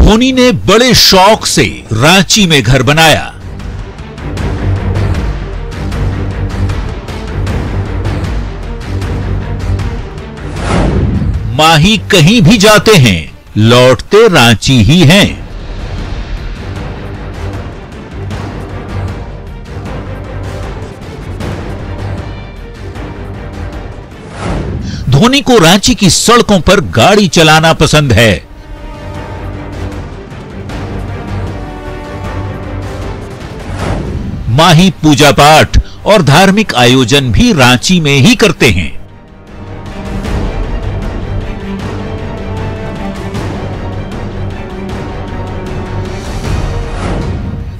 धोनी ने बड़े शौक से रांची में घर बनाया। माही कहीं भी जाते हैं, लौटते रांची ही हैं। धोनी को रांची की सड़कों पर गाड़ी चलाना पसंद है। माही पूजा पाठ और धार्मिक आयोजन भी रांची में ही करते हैं।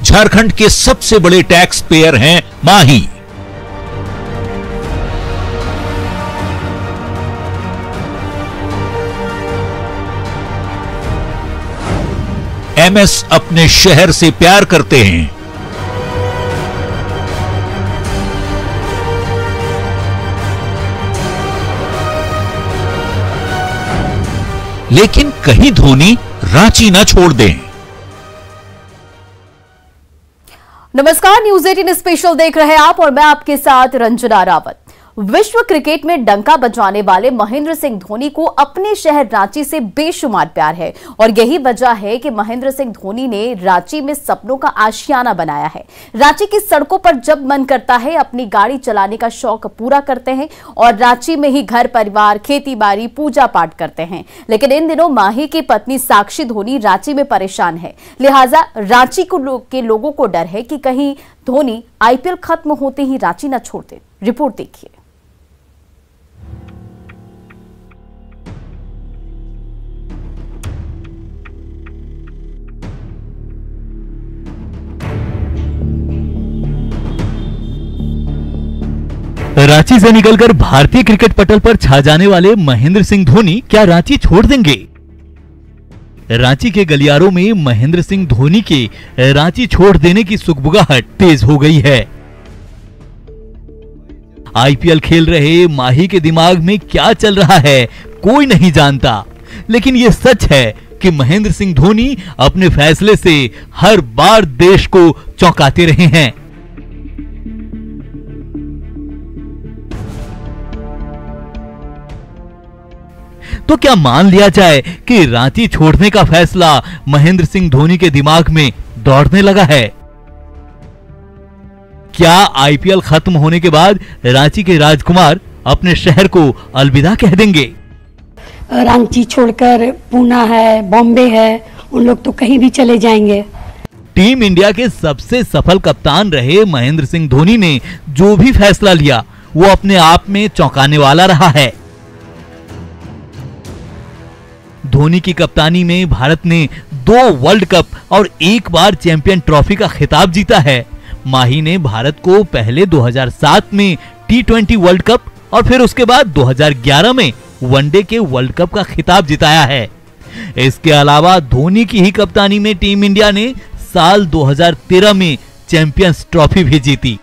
झारखंड के सबसे बड़े टैक्स पेयर हैं माही। एमएस अपने शहर से प्यार करते हैं। लेकिन कहीं धोनी रांची ना छोड़ दें। नमस्कार, न्यूज 18 स्पेशल देख रहे हैं आप और मैं आपके साथ रंजना रावत। विश्व क्रिकेट में डंका बजाने वाले महेंद्र सिंह धोनी को अपने शहर रांची से बेशुमार प्यार है और यही वजह है कि महेंद्र सिंह धोनी ने रांची में सपनों का आशियाना बनाया है। रांची की सड़कों पर जब मन करता है अपनी गाड़ी चलाने का शौक पूरा करते हैं और रांची में ही घर परिवार, खेती बाड़ी, पूजा पाठ करते हैं। लेकिन इन दिनों माही की पत्नी साक्षी धोनी रांची में परेशान है, लिहाजा रांची के लोगों को डर है कि कहीं धोनी आईपीएल खत्म होते ही रांची न छोड़ दे। रिपोर्ट देखिए। रांची से निकलकर भारतीय क्रिकेट पटल पर छा जाने वाले महेंद्र सिंह धोनी क्या रांची छोड़ देंगे? रांची के गलियारों में महेंद्र सिंह धोनी के रांची छोड़ देने की सुगबुगाहट तेज हो गई है। आईपीएल खेल रहे माही के दिमाग में क्या चल रहा है कोई नहीं जानता, लेकिन यह सच है कि महेंद्र सिंह धोनी अपने फैसले से हर बार देश को चौंकाते रहे हैं। तो क्या मान लिया जाए कि रांची छोड़ने का फैसला महेंद्र सिंह धोनी के दिमाग में दौड़ने लगा है? क्या आईपीएल खत्म होने के बाद रांची के राजकुमार अपने शहर को अलविदा कह देंगे? रांची छोड़कर पूना है, बॉम्बे है, उन लोग तो कहीं भी चले जाएंगे। टीम इंडिया के सबसे सफल कप्तान रहे महेंद्र सिंह धोनी ने जो भी फैसला लिया वो अपने आप में चौंकाने वाला रहा है। धोनी की कप्तानी में भारत ने 2 वर्ल्ड कप और 1 बार चैंपियन ट्रॉफी का खिताब जीता है। माही ने भारत को पहले 2007 में T20 वर्ल्ड कप और फिर उसके बाद 2011 में वनडे के वर्ल्ड कप का खिताब जिताया है। इसके अलावा धोनी की ही कप्तानी में टीम इंडिया ने साल 2013 में चैंपियंस ट्रॉफी भी जीती।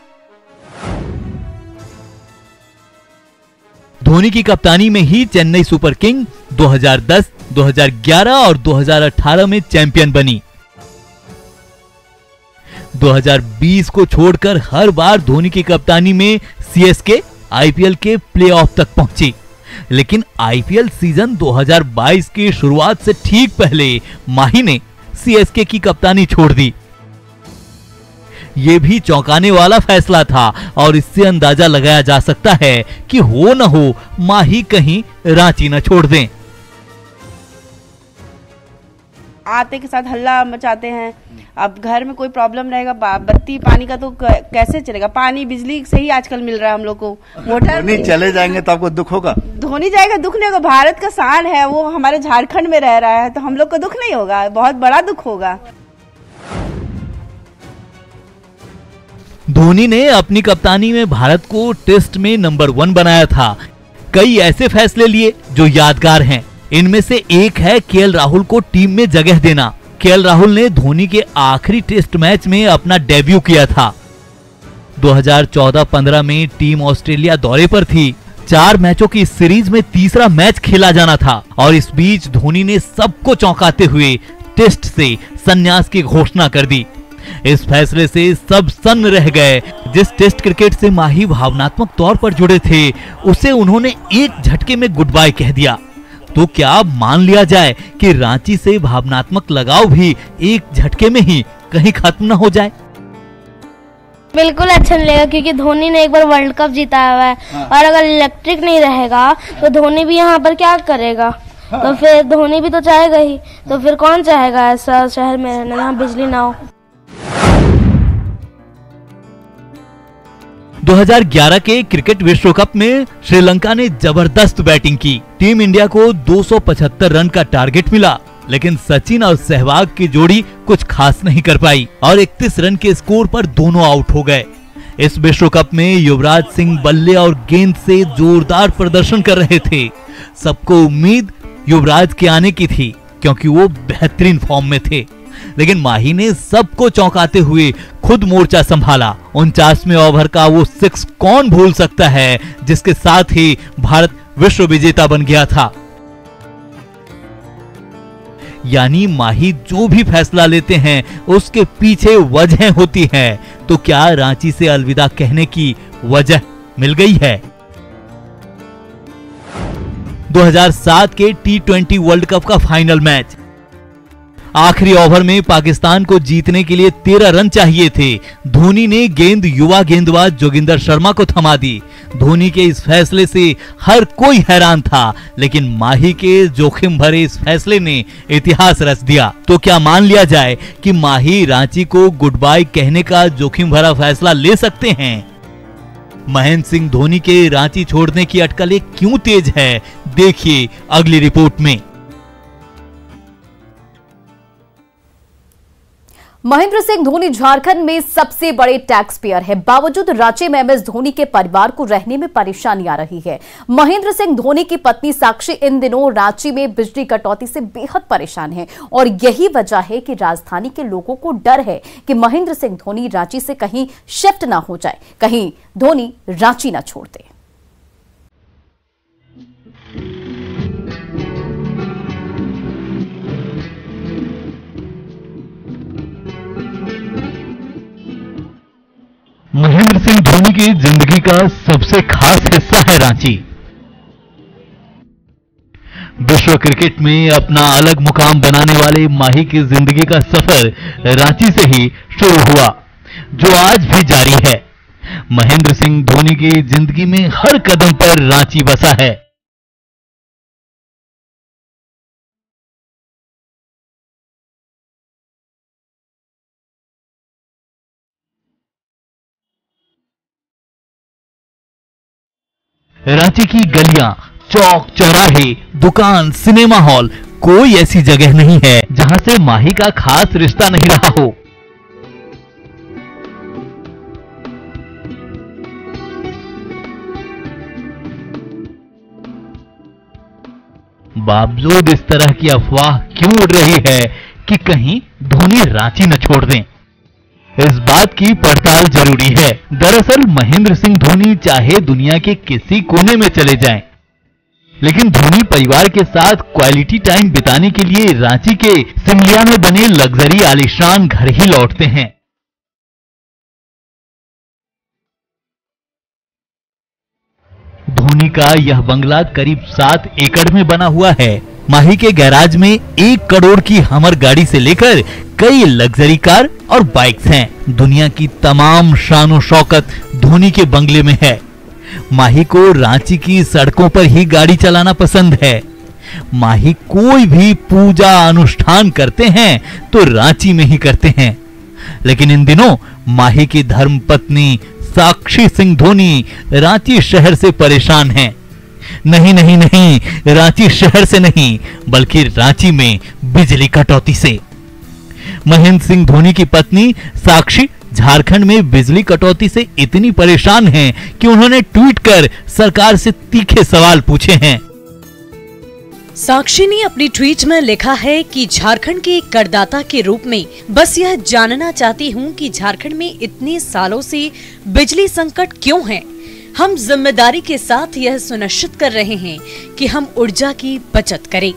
धोनी की कप्तानी में ही चेन्नई सुपर किंग 2010, 2011 और 2018 में चैंपियन बनी। 2020 को छोड़कर हर बार धोनी की कप्तानी में सीएसके आईपीएल के प्लेऑफ तक पहुंची, लेकिन आईपीएल सीजन 2022 की शुरुआत से ठीक पहले माही ने सीएसके की कप्तानी छोड़ दी। यह भी चौंकाने वाला फैसला था और इससे अंदाजा लगाया जा सकता है कि हो न हो माही कहीं रांची न छोड़ दें। आते के साथ हल्ला मचाते हैं। अब घर में कोई प्रॉब्लम रहेगा, बत्ती पानी का तो कैसे चलेगा? पानी बिजली से ही आजकल मिल रहा है हम लोग को। मोटर धोनी चले जाएंगे तो आपको दुख होगा? धोनी जाएगा दुख नहीं होगा, भारत का शान है, वो हमारे झारखंड में रह रहा है तो हम लोग को दुख नहीं होगा, बहुत बड़ा दुख होगा। धोनी ने अपनी कप्तानी में भारत को टेस्ट में नंबर 1 बनाया था। कई ऐसे फैसले लिए जो यादगार हैं। इनमें से एक है केएल राहुल को टीम में जगह देना। केएल राहुल ने धोनी के आखिरी टेस्ट मैच में अपना डेब्यू किया था। 2014-15 में टीम ऑस्ट्रेलिया दौरे पर थी। 4 मैचों की सीरीज में तीसरा मैच खेला जाना था और इस बीच धोनी ने सबको चौंकाते हुए टेस्ट से संन्यास की घोषणा कर दी। इस फैसले से सब सन्न रह गए। जिस टेस्ट क्रिकेट से माही भावनात्मक तौर पर जुड़े थे, उसे उन्होंने एक झटके में गुड बाय कह दिया। तो क्या मान लिया जाए कि रांची से भावनात्मक लगाव भी एक झटके में ही कहीं खत्म न हो जाए? बिल्कुल अच्छा नहीं लगेगा, क्योंकि धोनी ने एक बार वर्ल्ड कप जीता हुआ है। और अगर इलेक्ट्रिक नहीं रहेगा तो धोनी भी यहाँ पर क्या करेगा? तो फिर धोनी भी तो चाहेगा ही, तो फिर कौन चाहेगा ऐसा शहर में रहना जहाँ बिजली ना हो? 2011 के क्रिकेट विश्व कप में श्रीलंका ने जबरदस्त बैटिंग की। टीम इंडिया को 275 रन का टारगेट मिला, लेकिन सचिन और सहवाग की जोड़ी कुछ खास नहीं कर पाई और 31 रन के स्कोर पर दोनों आउट हो गए। इस विश्व कप में युवराज सिंह बल्ले और गेंद से जोरदार प्रदर्शन कर रहे थे। सबको उम्मीद युवराज के आने की थी, क्योंकि वो बेहतरीन फॉर्म में थे। लेकिन माही ने सबको चौंकाते हुए खुद मोर्चा संभाला। 49वें ओवर का वो 6 कौन भूल सकता है, जिसके साथ ही भारत विश्व विजेता बन गया था। यानी माही जो भी फैसला लेते हैं उसके पीछे वजह होती है। तो क्या रांची से अलविदा कहने की वजह मिल गई है? 2007 के T20 वर्ल्ड कप का फाइनल मैच। आखिरी ओवर में पाकिस्तान को जीतने के लिए 13 रन चाहिए थे। धोनी ने गेंद युवा गेंदबाज जोगिंदर शर्मा को थमा दी। धोनी के इस फैसले से हर कोई हैरान था, लेकिन माही के जोखिम भरे इस फैसले ने इतिहास रच दिया। तो क्या मान लिया जाए कि माही रांची को गुड बाय कहने का जोखिम भरा फैसला ले सकते हैं? महेंद्र सिंह धोनी के रांची छोड़ने की अटकलें क्यों तेज है, देखिए अगली रिपोर्ट में। महेंद्र सिंह धोनी झारखंड में सबसे बड़े टैक्स पेयर है। बावजूद रांची में एमएस धोनी के परिवार को रहने में परेशानी आ रही है। महेंद्र सिंह धोनी की पत्नी साक्षी इन दिनों रांची में बिजली कटौती से बेहद परेशान है और यही वजह है कि राजधानी के लोगों को डर है कि महेंद्र सिंह धोनी रांची से कहीं शिफ्ट ना हो जाए, कहीं धोनी रांची ना छोड़ दे। महेंद्र सिंह धोनी की जिंदगी का सबसे खास हिस्सा है रांची। विश्व क्रिकेट में अपना अलग मुकाम बनाने वाले माही की जिंदगी का सफर रांची से ही शुरू हुआ, जो आज भी जारी है। महेंद्र सिंह धोनी की जिंदगी में हर कदम पर रांची बसा है। रांची की गलियां, चौक चौराहे, दुकान, सिनेमा हॉल, कोई ऐसी जगह नहीं है जहां से माही का खास रिश्ता नहीं रहा हो। बावजूद इस तरह की अफवाह क्यों उड़ रही है कि कहीं धोनी रांची न छोड़ दें, इस बात की पड़ताल जरूरी है। दरअसल महेंद्र सिंह धोनी चाहे दुनिया के किसी कोने में चले जाएं, लेकिन धोनी परिवार के साथ क्वालिटी टाइम बिताने के लिए रांची के सिमलिया में बने लग्जरी आलीशान घर ही लौटते हैं। धोनी का यह बंगला करीब 7 एकड़ में बना हुआ है। माही के गैराज में 1 करोड़ की हमर गाड़ी से लेकर कई लग्जरी कार और बाइक्स हैं। दुनिया की तमाम शान शौकत धोनी के बंगले में है। माही को रांची की सड़कों पर ही गाड़ी चलाना पसंद है। माही कोई भी पूजा अनुष्ठान करते हैं तो रांची में ही करते हैं। लेकिन इन दिनों माही की धर्मपत्नी साक्षी सिंह धोनी रांची शहर से परेशान हैं। नहीं नहीं नहीं, रांची शहर से नहीं, बल्कि रांची में बिजली कटौती से। महेंद्र सिंह धोनी की पत्नी साक्षी झारखंड में बिजली कटौती से इतनी परेशान हैं कि उन्होंने ट्वीट कर सरकार से तीखे सवाल पूछे हैं। साक्षी ने अपनी ट्वीट में लिखा है कि झारखंड के एक करदाता के रूप में बस यह जानना चाहती हूं कि झारखंड में इतने सालों से बिजली संकट क्यों है। हम जिम्मेदारी के साथ यह सुनिश्चित कर रहे हैं कि हम ऊर्जा की बचत करें।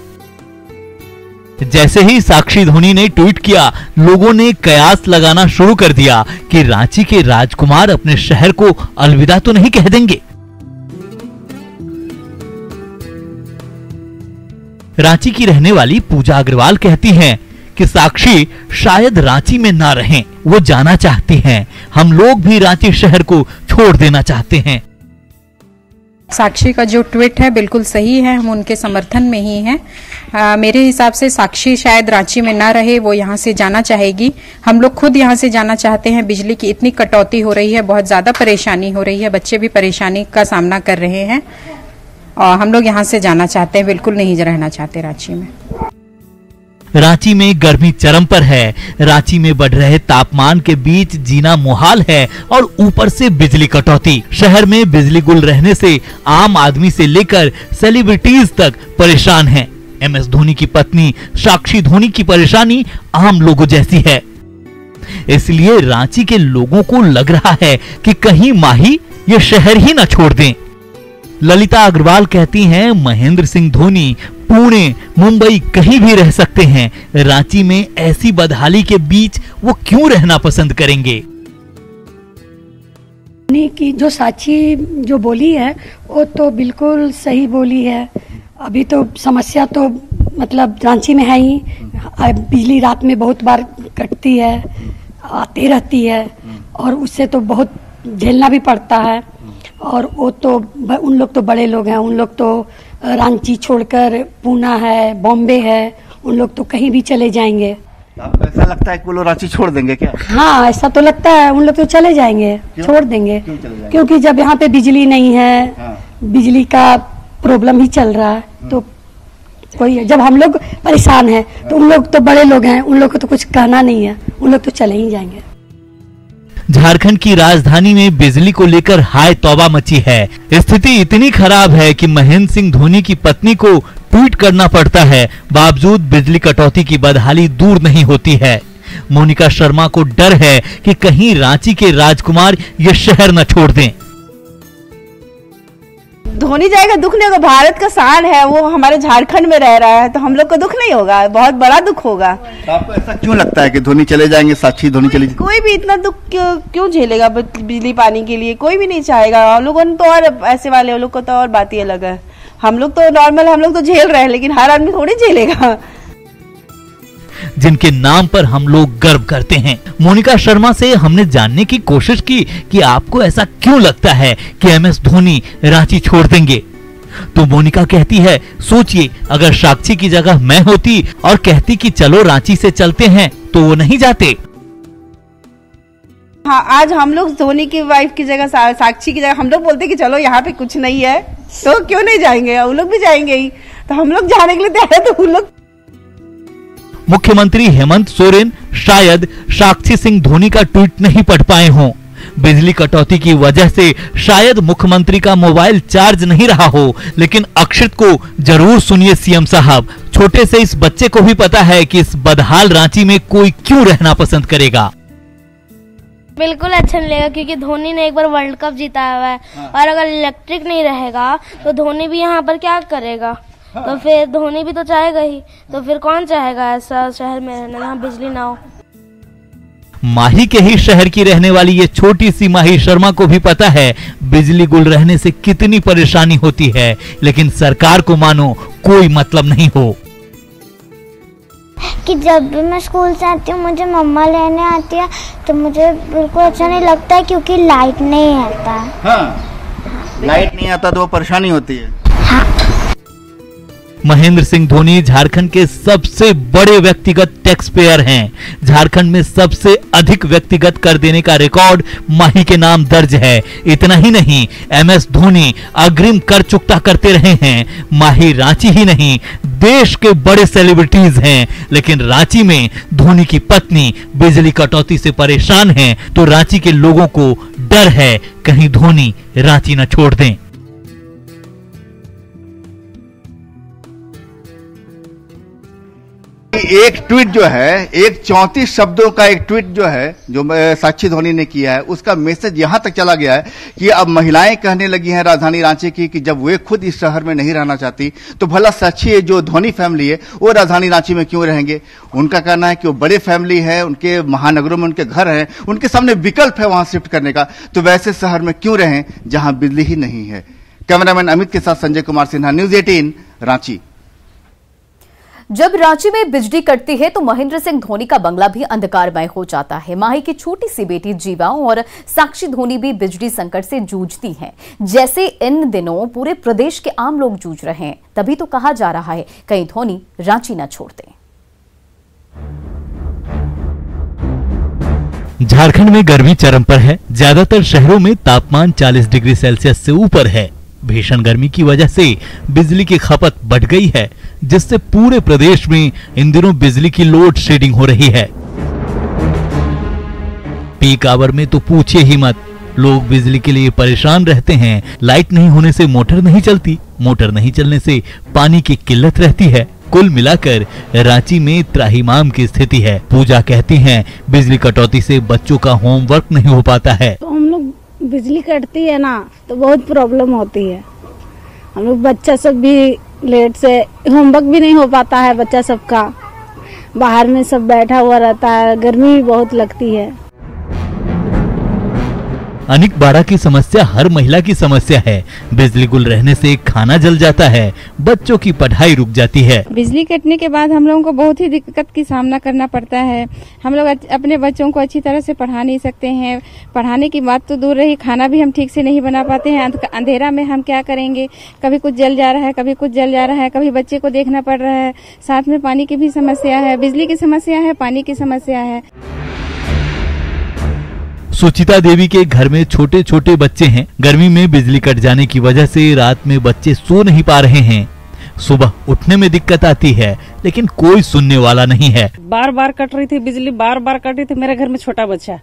जैसे ही साक्षी धोनी ने ट्वीट किया, लोगों ने कयास लगाना शुरू कर दिया कि रांची के राजकुमार अपने शहर को अलविदा तो नहीं कह देंगे। रांची की रहने वाली पूजा अग्रवाल कहती हैं कि साक्षी शायद रांची में ना रहें, वो जाना चाहती हैं। हम लोग भी रांची शहर को छोड़ देना चाहते हैं। साक्षी का जो ट्वीट है बिल्कुल सही है, हम उनके समर्थन में ही हैं। मेरे हिसाब से साक्षी शायद रांची में ना रहे, वो यहाँ से जाना चाहेगी। हम लोग खुद यहाँ से जाना चाहते हैं। बिजली की इतनी कटौती हो रही है, बहुत ज्यादा परेशानी हो रही है, बच्चे भी परेशानी का सामना कर रहे हैं और हम लोग यहाँ से जाना चाहते हैं, बिल्कुल नहीं रहना चाहते रांची में। रांची में गर्मी चरम पर है। रांची में बढ़ रहे तापमान के बीच जीना मुहाल है और ऊपर से बिजली कटौती। शहर में बिजली गुल रहने से आम आदमी से लेकर सेलिब्रिटीज तक परेशान हैं। MS धोनी की पत्नी साक्षी धोनी की परेशानी आम लोगों जैसी है। इसलिए रांची के लोगों को लग रहा है कि कहीं माही ये शहर ही न छोड़ दें। ललिता अग्रवाल कहती हैं, महेंद्र सिंह धोनी पुणे, मुंबई कहीं भी रह सकते हैं, रांची में ऐसी बदहाली के बीच वो क्यों रहना पसंद करेंगे। की जो साक्षी जो बोली है वो तो बिल्कुल सही बोली है। अभी तो समस्या तो मतलब रांची में है ही, बिजली रात में बहुत बार कटती है, आती रहती है और उससे तो बहुत झेलना भी पड़ता है। और वो तो उन लोग तो बड़े लोग हैं, उन लोग तो रांची छोड़कर पूना है, बॉम्बे है, उन लोग तो कहीं भी चले जाएंगे। आपको ऐसा लगता है कि वो लोग रांची छोड़ देंगे क्या? हाँ, ऐसा तो लगता है, उन लोग तो चले जाएंगे। छोड़ देंगे क्योंकि जब यहाँ पे बिजली नहीं है, बिजली का प्रॉब्लम ही चल रहा है, तो कोई जब हम लोग परेशान हैं तो उन लोग तो बड़े लोग हैं, उन लोग को तो कुछ कहना नहीं है, उन लोग तो चले ही जाएंगे। झारखंड की राजधानी में बिजली को लेकर हाय तौबा मची है। स्थिति इतनी खराब है कि महेंद्र सिंह धोनी की पत्नी को ट्वीट करना पड़ता है, बावजूद बिजली कटौती की बदहाली दूर नहीं होती है। मोनिका शर्मा को डर है कि कहीं रांची के राजकुमार ये शहर न छोड़ दें। धोनी जाएगा दुख नहीं होगा, भारत का शान है, वो हमारे झारखंड में रह रहा है, तो हम लोग को दुख नहीं होगा, बहुत बड़ा दुख होगा। तो आपको ऐसा क्यों लगता है कि धोनी चले जाएंगे, साक्षी धोनी चली? कोई भी इतना दुख क्यों झेलेगा बिजली पानी के लिए? कोई भी नहीं चाहेगा। हम लोगों ने तो और ऐसे वाले लोग को तो और बात ही अलग है। हम लोग तो नॉर्मल, हम लोग तो झेल रहे हैं, लेकिन हर आदमी थोड़ी झेलेगा। जिनके नाम पर हम लोग गर्व करते हैं। मोनिका शर्मा से हमने जानने की कोशिश की कि आपको ऐसा क्यों लगता है कि MS धोनी रांची छोड़ देंगे, तो मोनिका कहती है, सोचिए अगर साक्षी की जगह मैं होती और कहती कि चलो रांची से चलते हैं, तो वो नहीं जाते। हाँ, आज हम लोग धोनी की वाइफ की जगह, साक्षी की जगह हम लोग बोलते कि चलो यहाँ पे कुछ नहीं है, तो क्यों नहीं जाएंगे? वो लोग भी जाएंगे ही, तो हम लोग जाने के लिए तैयार है, तो उन लोग। मुख्यमंत्री हेमंत सोरेन शायद साक्षी सिंह धोनी का ट्वीट नहीं पढ़ पाए हों। बिजली कटौती की वजह से शायद मुख्यमंत्री का मोबाइल चार्ज नहीं रहा हो, लेकिन अक्षित को जरूर सुनिए CM साहब। छोटे से इस बच्चे को भी पता है कि इस बदहाल रांची में कोई क्यों रहना पसंद करेगा। बिल्कुल अच्छा नहीं लगेगा, क्योंकि धोनी ने एक बार वर्ल्ड कप जीता हुआ है और अगर इलेक्ट्रिक नहीं रहेगा तो धोनी भी यहाँ पर क्या करेगा? तो फिर धोनी भी तो चाहेगा ही, तो फिर कौन चाहेगा ऐसा शहर में रहना जहाँ बिजली ना हो? माही के ही शहर की रहने वाली ये छोटी सी माही शर्मा को भी पता है बिजली गुल रहने से कितनी परेशानी होती है, लेकिन सरकार को मानो कोई मतलब नहीं हो। कि जब भी मैं स्कूल से आती हूँ, मुझे मम्मा लेने आती है, तो मुझे बिल्कुल अच्छा नहीं लगता है, क्योंकि लाइट नहीं आता है। हाँ, लाइट नहीं आता तो परेशानी होती है। हाँ। महेंद्र सिंह धोनी झारखंड के सबसे बड़े व्यक्तिगत टैक्स पेयर हैं। झारखंड में सबसे अधिक व्यक्तिगत कर देने का रिकॉर्ड माही के नाम दर्ज है। इतना ही नहीं, MS धोनी अग्रिम कर चुकता करते रहे हैं। माही रांची ही नहीं, देश के बड़े सेलिब्रिटीज हैं, लेकिन रांची में धोनी की पत्नी बिजली कटौती से परेशान हैं, तो रांची के लोगों को डर है कहीं धोनी रांची न छोड़ दें। एक ट्वीट जो है, एक 34 शब्दों का एक ट्वीट जो है, जो साक्षी धोनी ने किया है, उसका मैसेज यहां तक चला गया है कि अब महिलाएं कहने लगी हैं राजधानी रांची की कि जब वे खुद इस शहर में नहीं रहना चाहती तो भला साक्षी जो धोनी फैमिली है वो राजधानी रांची में क्यों रहेंगे। उनका कहना है कि वो बड़े फैमिली है, उनके महानगरों में उनके घर हैं, उनके सामने विकल्प है वहां शिफ्ट करने का, तो वैसे शहर में क्यों रहें जहां बिजली ही नहीं है। कैमरामैन अमित के साथ संजय कुमार सिन्हा, न्यूज 18 रांची। जब रांची में बिजली कटती है तो महेंद्र सिंह धोनी का बंगला भी अंधकारमय हो जाता है। माही की छोटी सी बेटी जीवा और साक्षी धोनी भी बिजली संकट से जूझती हैं, जैसे इन दिनों पूरे प्रदेश के आम लोग जूझ रहे हैं। तभी तो कहा जा रहा है कहीं धोनी रांची न छोड़ दें। झारखंड में गर्मी चरम पर है। ज्यादातर शहरों में तापमान 40 डिग्री सेल्सियस से ऊपर है। भीषण गर्मी की वजह से बिजली की खपत बढ़ गई है, जिससे पूरे प्रदेश में इन दिनों बिजली की लोड शेडिंग हो रही है। पीक आवर में तो पूछिए ही मत, लोग बिजली के लिए परेशान रहते हैं। लाइट नहीं होने से मोटर नहीं चलती, मोटर नहीं चलने से पानी की किल्लत रहती है। कुल मिलाकर रांची में त्राहिमाम की स्थिति है। पूजा कहती हैं बिजली कटौती से बच्चों का होमवर्क नहीं हो पाता है। तो हम लोग बिजली कटती है ना तो बहुत प्रॉब्लम होती है। हम लोग बच्चा सब भी लेट से होमवर्क भी नहीं हो पाता है, बच्चा सबका बाहर में सब बैठा हुआ रहता है, गर्मी भी बहुत लगती है। अनिक बाड़ा की समस्या हर महिला की समस्या है। बिजली गुल रहने से खाना जल जाता है, बच्चों की पढ़ाई रुक जाती है। बिजली कटने के बाद हम लोगों को बहुत ही दिक्कत की सामना करना पड़ता है। हम लोग अपने बच्चों को अच्छी तरह से पढ़ा नहीं सकते हैं। पढ़ाने की बात तो दूर रही, खाना भी हम ठीक से नहीं बना पाते हैं। अंधेरा में हम क्या करेंगे, कभी कुछ जल जा रहा है, कभी कुछ जल जा रहा है, कभी बच्चे को देखना पड़ रहा है। साथ में पानी की भी समस्या है, बिजली की समस्या है, पानी की समस्या है। सुचिता देवी के घर में छोटे छोटे बच्चे हैं। गर्मी में बिजली कट जाने की वजह से रात में बच्चे सो नहीं पा रहे हैं। सुबह उठने में दिक्कत आती है, लेकिन कोई सुनने वाला नहीं है। बार बार कट रही थी बिजली, बार बार कट रही थी। मेरे घर में छोटा बच्चा है,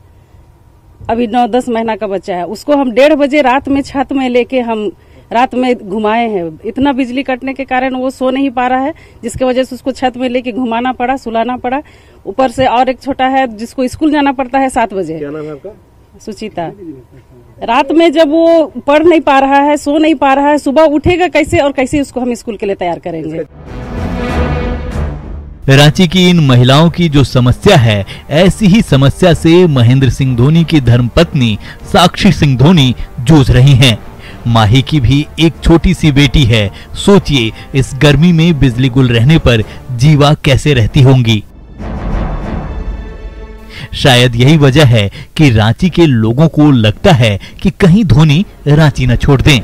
अभी 9-10 महीना का बच्चा है। उसको हम 1:30 बजे रात में छत में लेके हम रात में घुमाए हैं। इतना बिजली कटने के कारण वो सो नहीं पा रहा है, जिसके वजह से उसको छत में लेके घुमाना पड़ा, सुलाना पड़ा। ऊपर से और एक छोटा है जिसको स्कूल जाना पड़ता है 7 बजे। क्या नाम है आपका? सुचिता। रात में जब वो पढ़ नहीं पा रहा है, सो नहीं पा रहा है, सुबह उठेगा कैसे और कैसे उसको हम स्कूल के लिए तैयार करेंगे। रांची की इन महिलाओं की जो समस्या है, ऐसी ही समस्या से महेंद्र सिंह धोनी की धर्मपत्नी साक्षी सिंह धोनी जूझ रही हैं। माही की भी एक छोटी सी बेटी है। सोचिए इस गर्मी में बिजली गुल रहने पर जीवा कैसे रहती होंगी। शायद यही वजह है कि रांची के लोगों को लगता है कि कहीं धोनी रांची न छोड़ दें।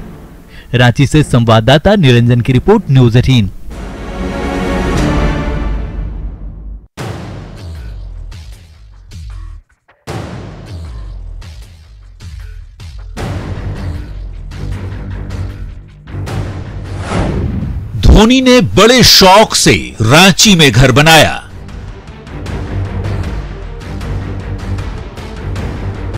रांची से संवाददाता निरंजन की रिपोर्ट, न्यूज 18। धोनी ने बड़े शौक से रांची में घर बनाया।